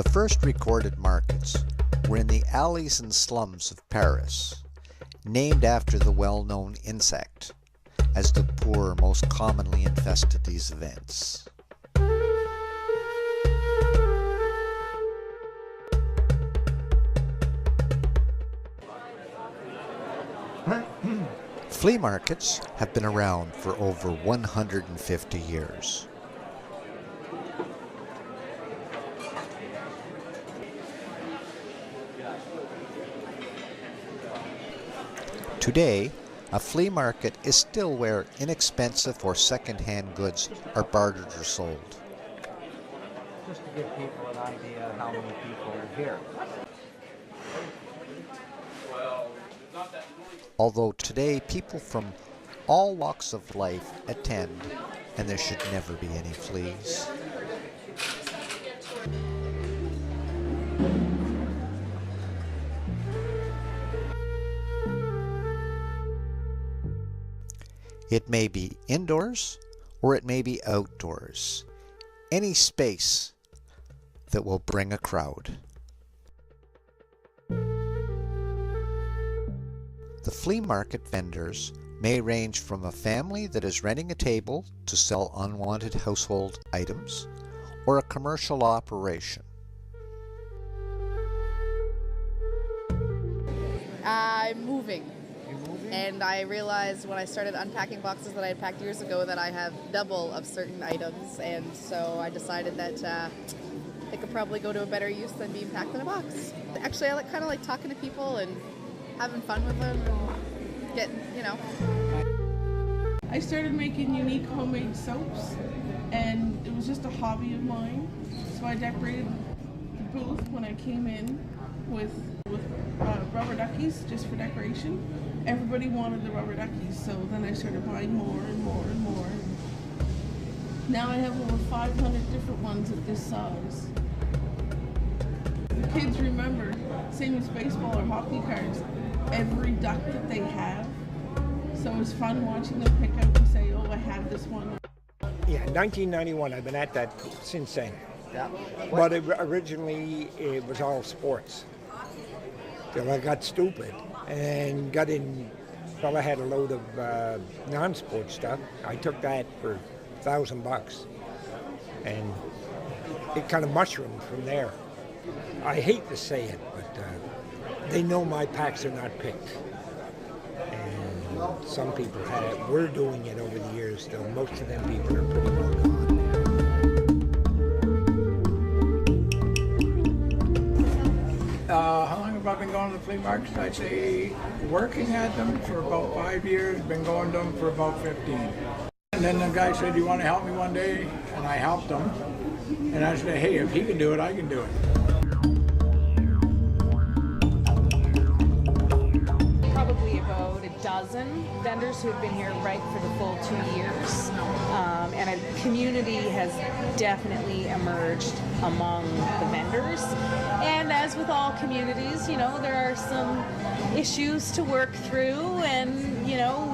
The first recorded markets were in the alleys and slums of Paris, named after the well-known insect, as the poor most commonly infested these events. Flea markets have been around for over 150 years. Today, a flea market is still where inexpensive or second-hand goods are bartered or sold. Just to give people an idea of how many people are here. Although today people from all walks of life attend, and there should never be any fleas. It may be indoors or it may be outdoors. Any space that will bring a crowd. The flea market vendors may range from a family that is renting a table to sell unwanted household items, or a commercial operation. I'm moving. And I realized when I started unpacking boxes that I had packed years ago that I have double of certain items, and so I decided that they could probably go to a better use than being packed in a box. Actually, I kind of like talking to people and having fun with them and getting, you know. I started making unique homemade soaps, and it was just a hobby of mine. So I decorated the booth when I came in with rubber duckies just for decoration. Everybody wanted the rubber duckies, so then I started buying more and more and more. Now I have over 500 different ones at this size. The kids remember, same as baseball or hockey cards, every duck that they have. So it's fun watching them pick out and say, oh, I have this one. Yeah, 1991, I've been at that since then. Yeah. But originally it was all sports. So I got stupid and got in, well, I had a load of non-sport stuff. I took that for $1,000 and it kind of mushroomed from there. I hate to say it, but they know my packs are not picked. And some people had it. We're doing it over the years, though most of them people are pretty well gone. How long have I been going to the flea markets? I'd say working at them for about 5 years, been going to them for about 15. And then the guy said, "You want to help me one day?" And I helped him. And I said, "Hey, if he can do it, I can do it." Probably about a dozen vendors who have been here right for the full 2 years. And a community has definitely emerged among the vendors. And as with all communities, you know, there are some issues to work through, and, you know,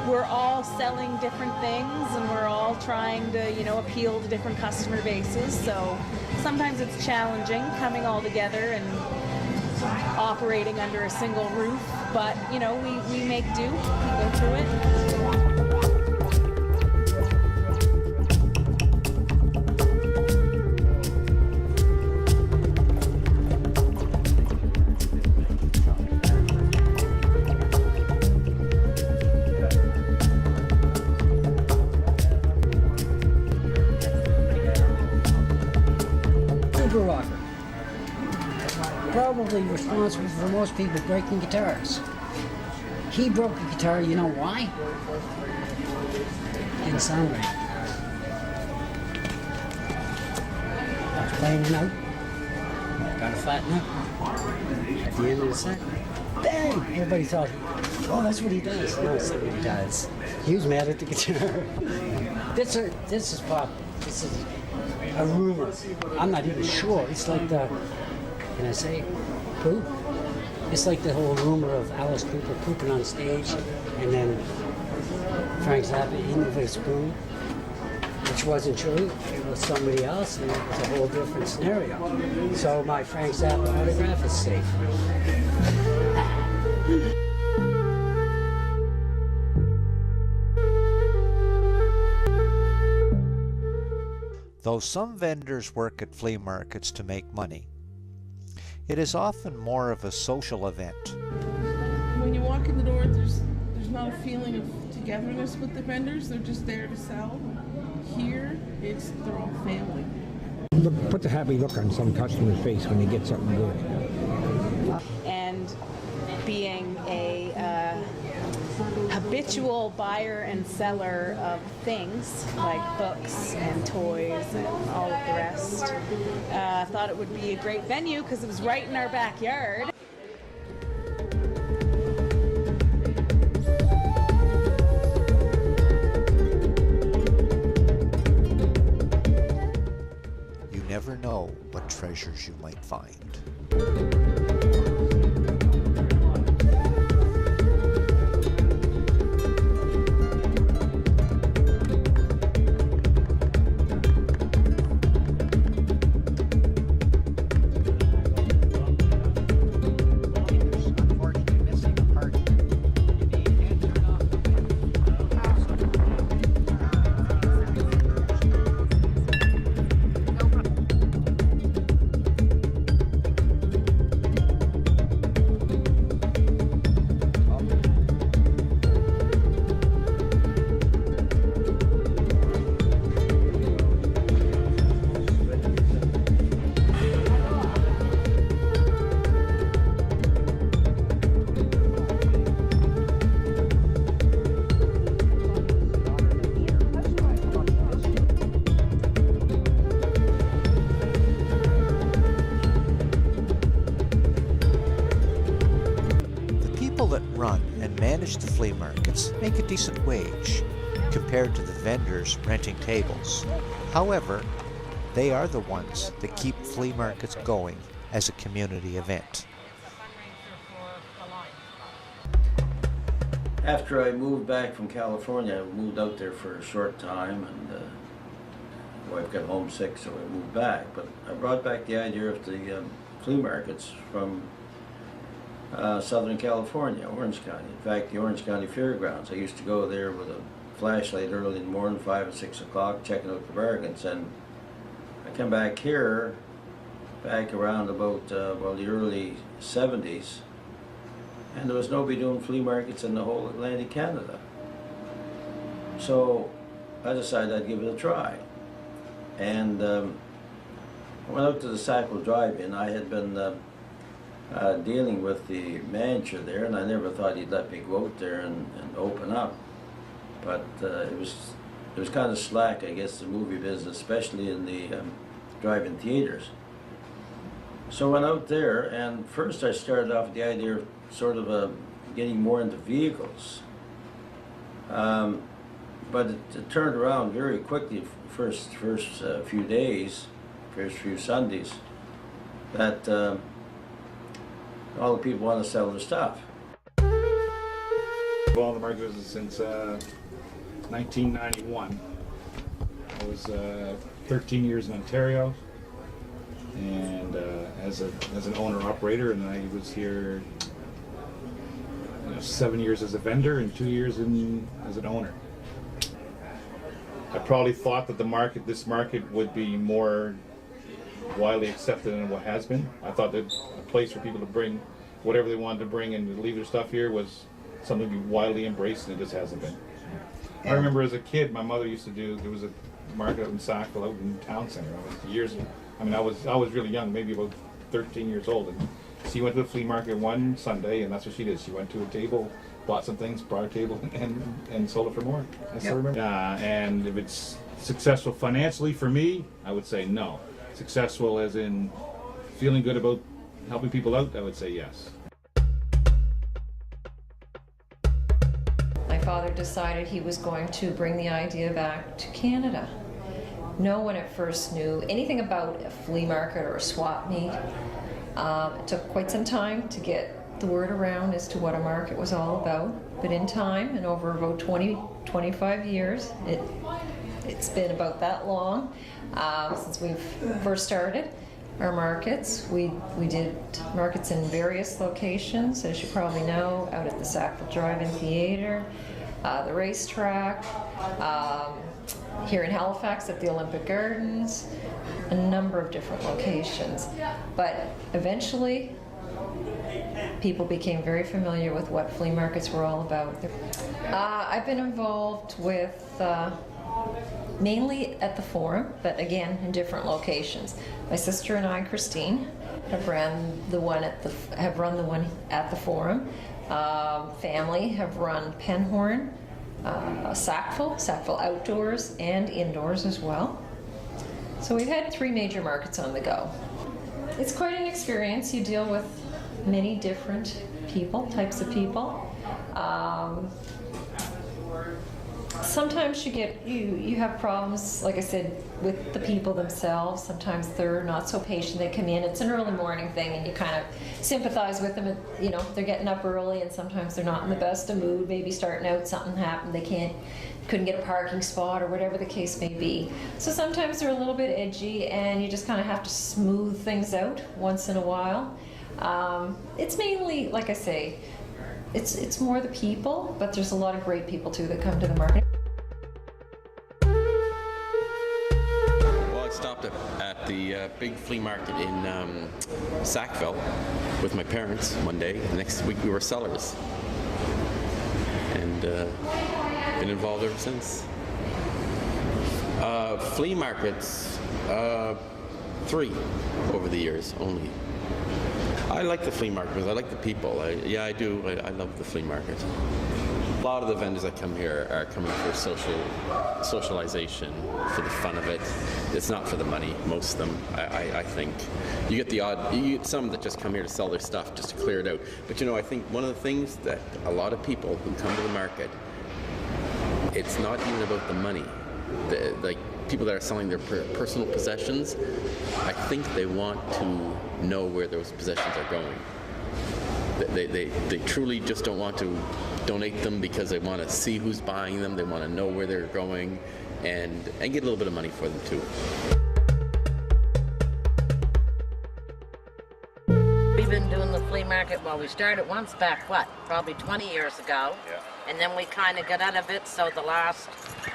we're all selling different things, and we're all trying to, you know, appeal to different customer bases. So sometimes it's challenging coming all together and operating under a single roof, but, you know, we make do, we go through it. Probably responsible for most people breaking guitars. He broke a guitar, you know why? Didn't sound right. I was playing a note, got a flat note. At the end of the set, bang! Everybody thought, oh, that's what he does. No, it's not what he does. He was mad at the guitar. This is pop. This is a rumor. I'm not even sure. It's like the, can I say, poop? It's like the whole rumor of Alice Cooper pooping on stage, and then Frank Zappa eating with a spoon. The which wasn't true. It was somebody else, and it was a whole different scenario. So my Frank Zappa autograph is safe. Though some vendors work at flea markets to make money, it is often more of a social event. When you walk in the door, there's not a feeling of togetherness with the vendors. They're just there to sell. Here, they're all family. Look, puts a happy look on some customer's face when they get something good. And being a habitual buyer and seller of things like books and toys and all of the rest, thought it would be a great venue because it was right in our backyard. You never know what treasures you might find. Manage the flea markets make a decent wage compared to the vendors renting tables. However, they are the ones that keep flea markets going as a community event. After I moved back from California, I moved out there for a short time, and my wife got homesick, so I moved back. But I brought back the idea of the flea markets from Southern California, Orange County. In fact, the Orange County Fairgrounds. I used to go there with a flashlight early in the morning, 5 or 6 o'clock, checking out the bargains. And I come back here, back around about the early 70s, and there was nobody doing flea markets in the whole Atlantic Canada. So I decided I'd give it a try. And I went out to the Sackville Drive-In. I had been dealing with the manager there, and I never thought he'd let me go out there and open up. But it was kind of slack, I guess, the movie business, especially in the drive-in theaters. So I went out there, and first I started off with the idea of sort of getting more into vehicles. But it turned around very quickly, first few days, first few Sundays, that all the people want to sell their stuff. I've been in the market since 1991. I was 13 years in Ontario, and as an owner-operator, and I was here 7 years as a vendor and 2 years as an owner. I probably thought that this market would be more widely accepted than what has been. I thought that a place for people to bring whatever they wanted to bring and to leave their stuff here was something to be widely embraced, and it just hasn't been. I remember as a kid, my mother used to there was a market out in Sackville, out in the town center. I was really young, maybe about 13 years old, and she went to the flea market one Sunday, and that's what she did. She went to a table, bought some things, brought a table, and sold it for more. I still remember. And if it's successful financially for me, I would say no. Successful as in feeling good about helping people out, I would say yes. My father decided he was going to bring the idea back to Canada. No one at first knew anything about a flea market or a swap meet. It took quite some time to get the word around as to what a market was all about, but in time, and over about 25 years, It's been about that long since we've first started our markets. We did markets in various locations, as you probably know, out at the Sackville Drive-In Theatre, the racetrack, here in Halifax at the Olympic Gardens, a number of different locations. But eventually, people became very familiar with what flea markets were all about. I've been involved with mainly at the Forum, but again in different locations. My sister and I, Christine, have run the one at the Forum. Family have run Penhorn, Sackville Outdoors, and indoors as well. So we've had 3 major markets on the go. It's quite an experience. You deal with many different types of people. Sometimes you have problems, like I said, with the people themselves. Sometimes they're not so patient. They come in, it's an early morning thing, and you kind of sympathize with them. You know, they're getting up early, and sometimes they're not in the best of mood. Maybe starting out, something happened, they couldn't get a parking spot, or whatever the case may be. So sometimes they're a little bit edgy, and you just kind of have to smooth things out once in a while. It's mainly, like I say, it's more the people, but there's a lot of great people too that come to the market. Well, I stopped at the big flea market in Sackville with my parents one day. The next week we were sellers, and been involved ever since. Flea markets, 3 over the years only. I like the flea market because I like the people. I do. I love the flea market. A lot of the vendors that come here are coming for socialization, for the fun of it. It's not for the money, most of them, I think. You get some that just come here to sell their stuff, just to clear it out. But you know, I think one of the things that a lot of people who come to the market, it's not even about the money. Like people that are selling their personal possessions, I think they want to know where those possessions are going. They truly just don't want to donate them because they want to see who's buying them. They want to know where they're going, and get a little bit of money for them too. We've been doing the flea market, well, we started once back, probably 20 years ago. Yeah. And then we kind of got out of it, so the last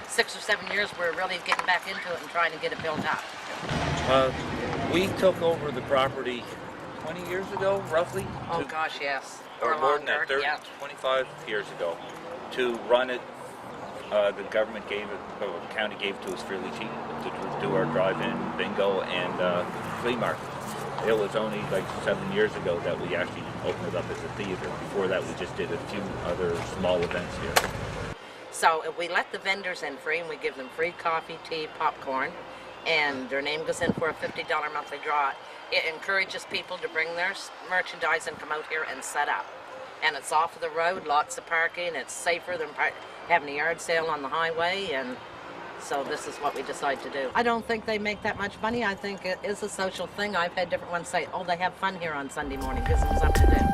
6 or 7 years we're really getting back into it and trying to get it built up. We took over the property 20 years ago, roughly. Oh gosh, yes. Or more than longer, that, 30, yeah. 25 years ago. To run it, the government gave it, the county gave it to us fairly cheap to do our drive-in, bingo, and flea market. It was only like 7 years ago that we actually opened it up as a theater. Before that, we just did a few other small events here. So if we let the vendors in free, and we give them free coffee, tea, popcorn, and their name goes in for a $50 monthly draw, it encourages people to bring their merchandise and come out here and set up. And it's off of the road, lots of parking, it's safer than having a yard sale on the highway, and so this is what we decide to do. I don't think they make that much money. I think it is a social thing. I've had different ones say, oh, they have fun here on Sunday morning, gives them something to do.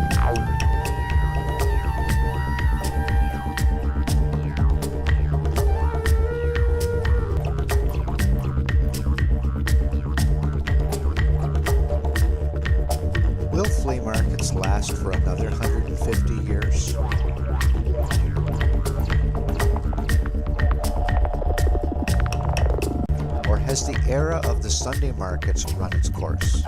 Will flea markets last for another 150 years? Or has the era of the Sunday markets run its course?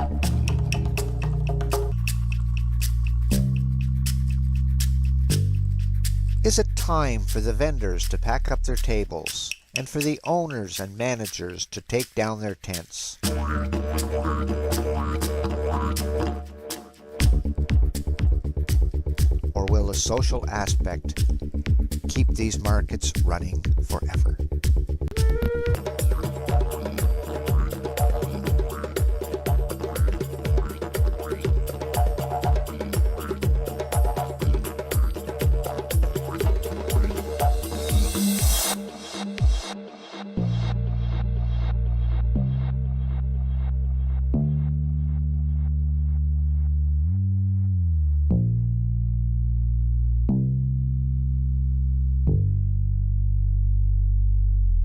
Is it time for the vendors to pack up their tables and for the owners and managers to take down their tents? Or will the social aspect keep these markets running forever?